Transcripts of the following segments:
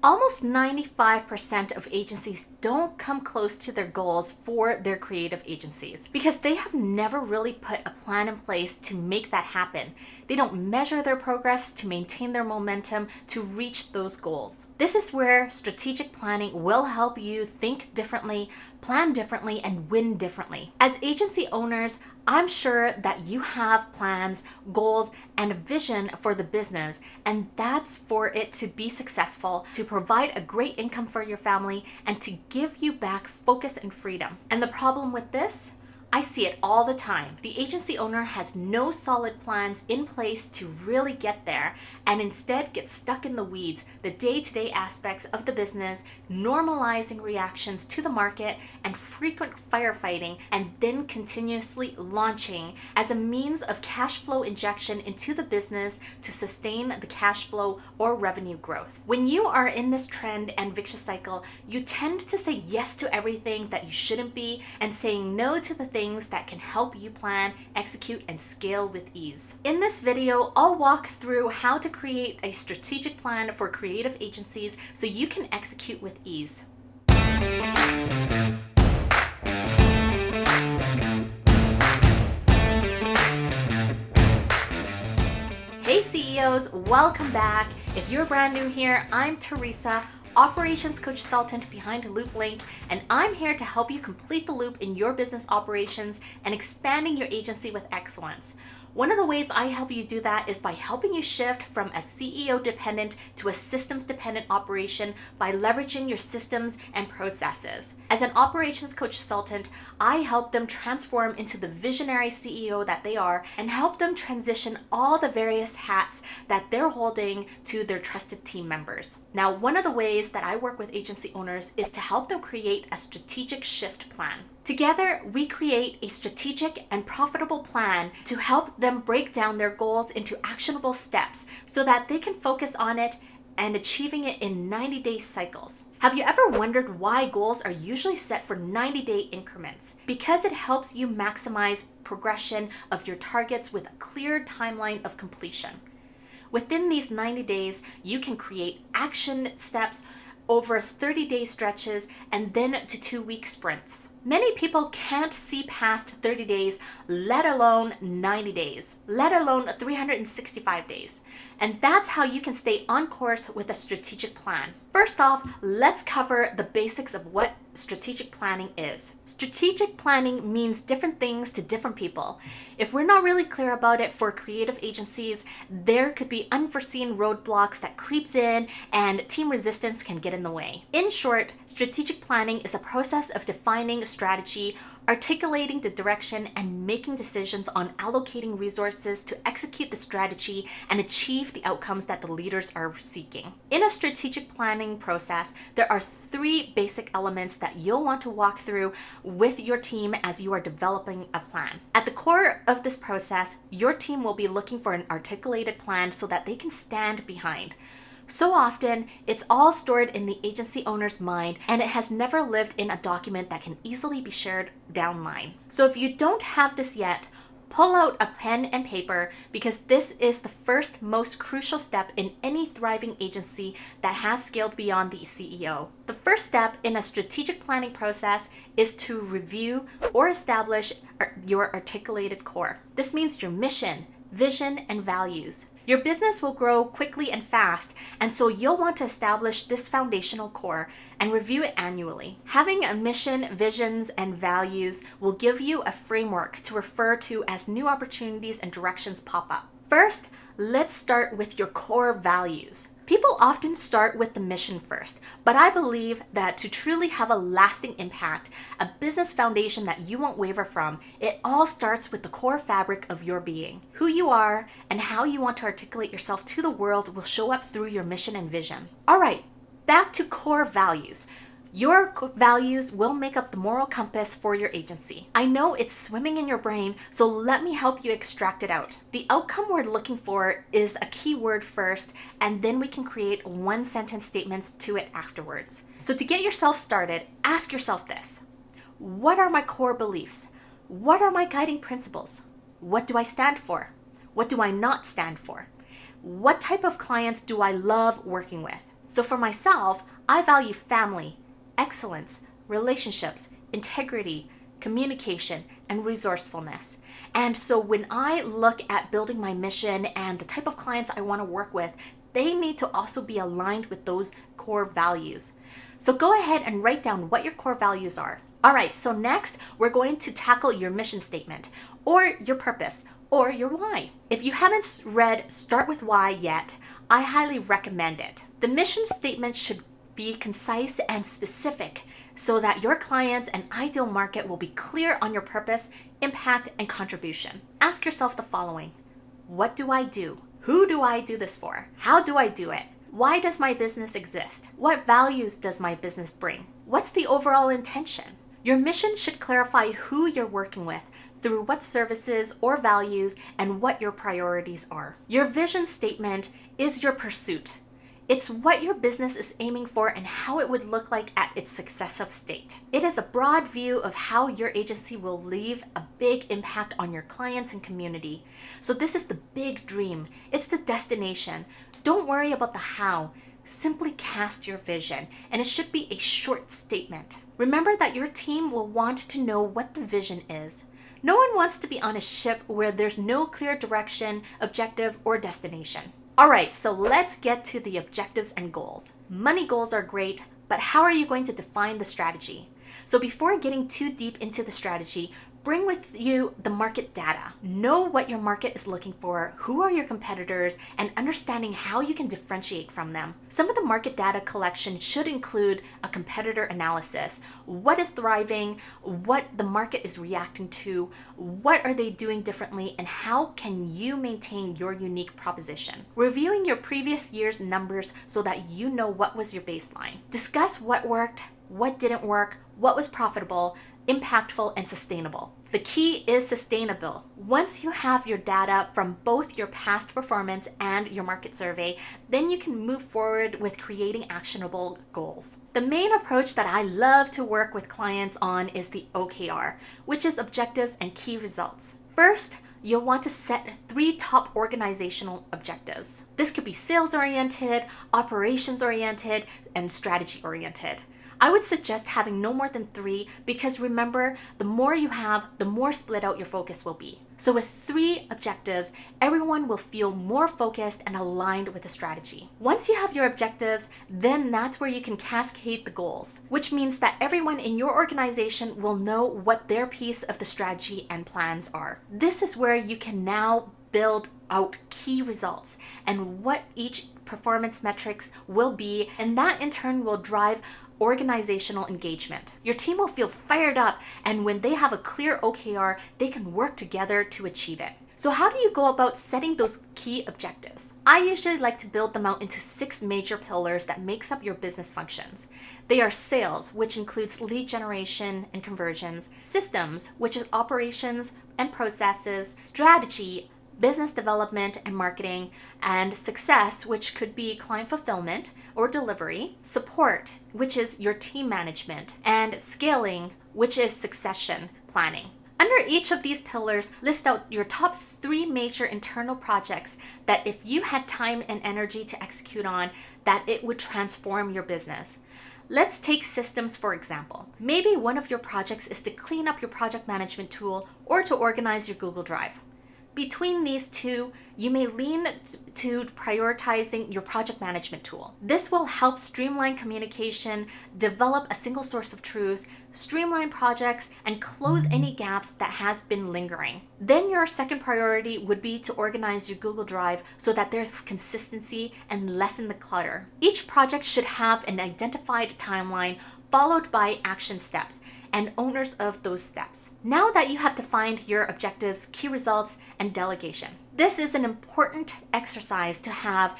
Almost 95% of agencies don't come close to their goals for their creative agencies because they have never really put a plan in place to make that happen. They don't measure their progress to maintain their momentum to reach those goals. This is where strategic planning will help you think differently, plan differently, and win differently. As agency owners, I'm sure that you have plans, goals, and a vision for the business, and that's for it to be successful, to provide a great income for your family, and to give you back focus and freedom. And the problem with this? I see it all the time. The agency owner has no solid plans in place to really get there and instead gets stuck in the weeds, the day-to-day aspects of the business, normalizing reactions to the market and frequent firefighting, and then continuously launching as a means of cash flow injection into the business to sustain the cash flow or revenue growth. When you are in this trend and vicious cycle, you tend to say yes to everything that you shouldn't be and saying no to the things that can help you plan, execute, and scale with ease. In this video, I'll walk through how to create a strategic plan for creative agencies so you can execute with ease. Hey CEOs, welcome back. If you're brand new here, I'm Teresa, Operations Consultant behind LoopLink, and I'm here to help you complete the loop in your business operations and expanding your agency with excellence. One of the ways I help you do that is by helping you shift from a CEO-dependent to a systems-dependent operation by leveraging your systems and processes. As an operations consultant, I help them transform into the visionary CEO that they are and help them transition all the various hats that they're holding to their trusted team members. Now, one of the ways that I work with agency owners is to help them create a strategic shift plan. Together, we create a strategic and profitable plan to help them break down their goals into actionable steps so that they can focus on it and achieving it in 90-day cycles. Have you ever wondered why goals are usually set for 90-day increments? Because it helps you maximize progression of your targets with a clear timeline of completion. Within these 90 days, you can create action steps over 30-day stretches and then to 2-week sprints. Many people can't see past 30 days, let alone 90 days, let alone 365 days. And that's how you can stay on course with a strategic plan. First off, let's cover the basics of what strategic planning is. Strategic planning means different things to different people. If we're not really clear about it for creative agencies, there could be unforeseen roadblocks that creeps in and team resistance can get in the way. In short, strategic planning is a process of defining strategy, articulating the direction, and making decisions on allocating resources to execute the strategy and achieve the outcomes that the leaders are seeking. In a strategic planning process, there are 3 basic elements that you'll want to walk through with your team as you are developing a plan. At the core of this process, your team will be looking for an articulated plan so that they can stand behind. So often, it's all stored in the agency owner's mind and it has never lived in a document that can easily be shared downline. So if you don't have this yet, pull out a pen and paper because this is the first most crucial step in any thriving agency that has scaled beyond the CEO. The first step in a strategic planning process is to review or establish your articulated core. This means your mission, vision, and values. Your business will grow quickly and fast, and so you'll want to establish this foundational core and review it annually. Having a mission, visions, and values will give you a framework to refer to as new opportunities and directions pop up. First, let's start with your core values. People often start with the mission first, but I believe that to truly have a lasting impact, a business foundation that you won't waver from, it all starts with the core fabric of your being. Who you are and how you want to articulate yourself to the world will show up through your mission and vision. All right, back to core values. Your values will make up the moral compass for your agency. I know it's swimming in your brain, so let me help you extract it out. The outcome we're looking for is a key word first, and then we can create 1-sentence statements to it afterwards. So to get yourself started, ask yourself this. What are my core beliefs? What are my guiding principles? What do I stand for? What do I not stand for? What type of clients do I love working with? So for myself, I value family, excellence, relationships, integrity, communication, and resourcefulness. And so when I look at building my mission and the type of clients I want to work with, they need to also be aligned with those core values. So go ahead and write down what your core values are. All right, so next we're going to tackle your mission statement or your purpose or your why. If you haven't read Start With Why yet, I highly recommend it. The mission statement should be concise and specific so that your clients and ideal market will be clear on your purpose, impact, and contribution. Ask yourself the following: what do I do? Who do I do this for? How do I do it? Why does my business exist? What values does my business bring? What's the overall intention? Your mission should clarify who you're working with, through what services or values, and what your priorities are. Your vision statement is your pursuit. It's what your business is aiming for and how it would look like at its successive state. It is a broad view of how your agency will leave a big impact on your clients and community. So this is the big dream. It's the destination. Don't worry about the how. Simply cast your vision, and it should be a short statement. Remember that your team will want to know what the vision is. No one wants to be on a ship where there's no clear direction, objective, or destination. All right, so let's get to the objectives and goals. Money goals are great, but how are you going to define the strategy? So before getting too deep into the strategy, bring with you the market data. Know what your market is looking for, who are your competitors, and understanding how you can differentiate from them. Some of the market data collection should include a competitor analysis. What is thriving? What the market is reacting to? What are they doing differently? And how can you maintain your unique proposition? Reviewing your previous year's numbers so that you know what was your baseline. Discuss what worked, what didn't work, what was profitable, impactful, and sustainable. The key is sustainable. Once you have your data from both your past performance and your market survey, then you can move forward with creating actionable goals. The main approach that I love to work with clients on is the OKR, which is objectives and key results. First, you'll want to set 3 top organizational objectives. This could be sales-oriented, operations-oriented, and strategy-oriented. I would suggest having no more than 3 because remember, the more you have, the more split out your focus will be. So with 3 objectives, everyone will feel more focused and aligned with the strategy. Once you have your objectives, then that's where you can cascade the goals, which means that everyone in your organization will know what their piece of the strategy and plans are. This is where you can now build out key results and what each performance metrics will be, and that in turn will drive organizational engagement. Your team will feel fired up, and when they have a clear OKR, they can work together to achieve it. So how do you go about setting those key objectives? I usually like to build them out into 6 major pillars that makes up your business functions. They are sales, which includes lead generation and conversions, systems, which is operations and processes, strategy, business development and marketing, and success, which could be client fulfillment or delivery, support, which is your team management, and scaling, which is succession planning. Under each of these pillars, list out your top 3 major internal projects that if you had time and energy to execute on, that it would transform your business. Let's take systems for example. Maybe one of your projects is to clean up your project management tool or to organize your Google Drive. Between these 2, you may lean to prioritizing your project management tool. This will help streamline communication, develop a single source of truth, streamline projects, and close any gaps that has been lingering. Then your second priority would be to organize your Google Drive so that there's consistency and lessen the clutter. Each project should have an identified timeline followed by action steps and owners of those steps. Now that you have defined your objectives, key results, and delegation, this is an important exercise to have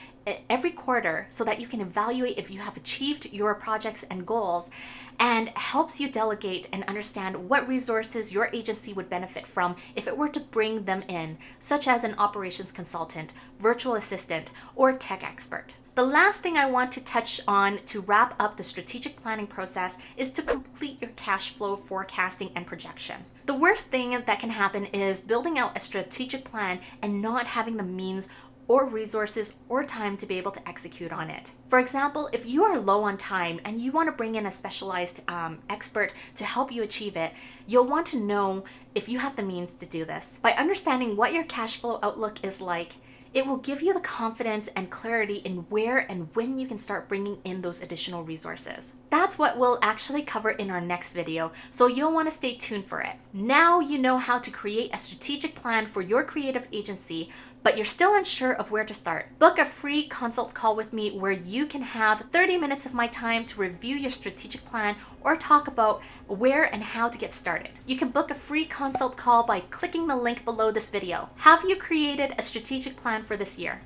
every quarter so that you can evaluate if you have achieved your projects and goals, and helps you delegate and understand what resources your agency would benefit from if it were to bring them in, such as an operations consultant, virtual assistant, or tech expert. The last thing I want to touch on to wrap up the strategic planning process is to complete your cash flow forecasting and projection. The worst thing that can happen is building out a strategic plan and not having the means or resources or time to be able to execute on it. For example, if you are low on time and you want to bring in a specialized expert to help you achieve it, you'll want to know if you have the means to do this. By understanding what your cash flow outlook is like, it will give you the confidence and clarity in where and when you can start bringing in those additional resources. That's what we'll actually cover in our next video, so you'll want to stay tuned for it. Now you know how to create a strategic plan for your creative agency, but you're still unsure of where to start. Book a free consult call with me where you can have 30 minutes of my time to review your strategic plan or talk about where and how to get started. You can book a free consult call by clicking the link below this video. Have you created a strategic plan for this year?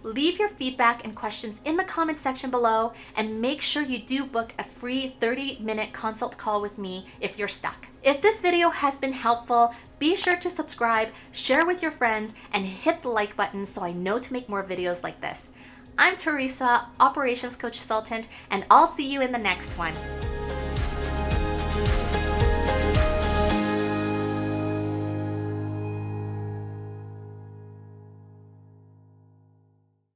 Leave your feedback and questions in the comment section below, and make sure you do book a free 30-minute consult call with me if you're stuck. If this video has been helpful, be sure to subscribe, share with your friends, and hit the like button so I know to make more videos like this. I'm Teresa, Operations Coach Consultant, and I'll see you in the next one.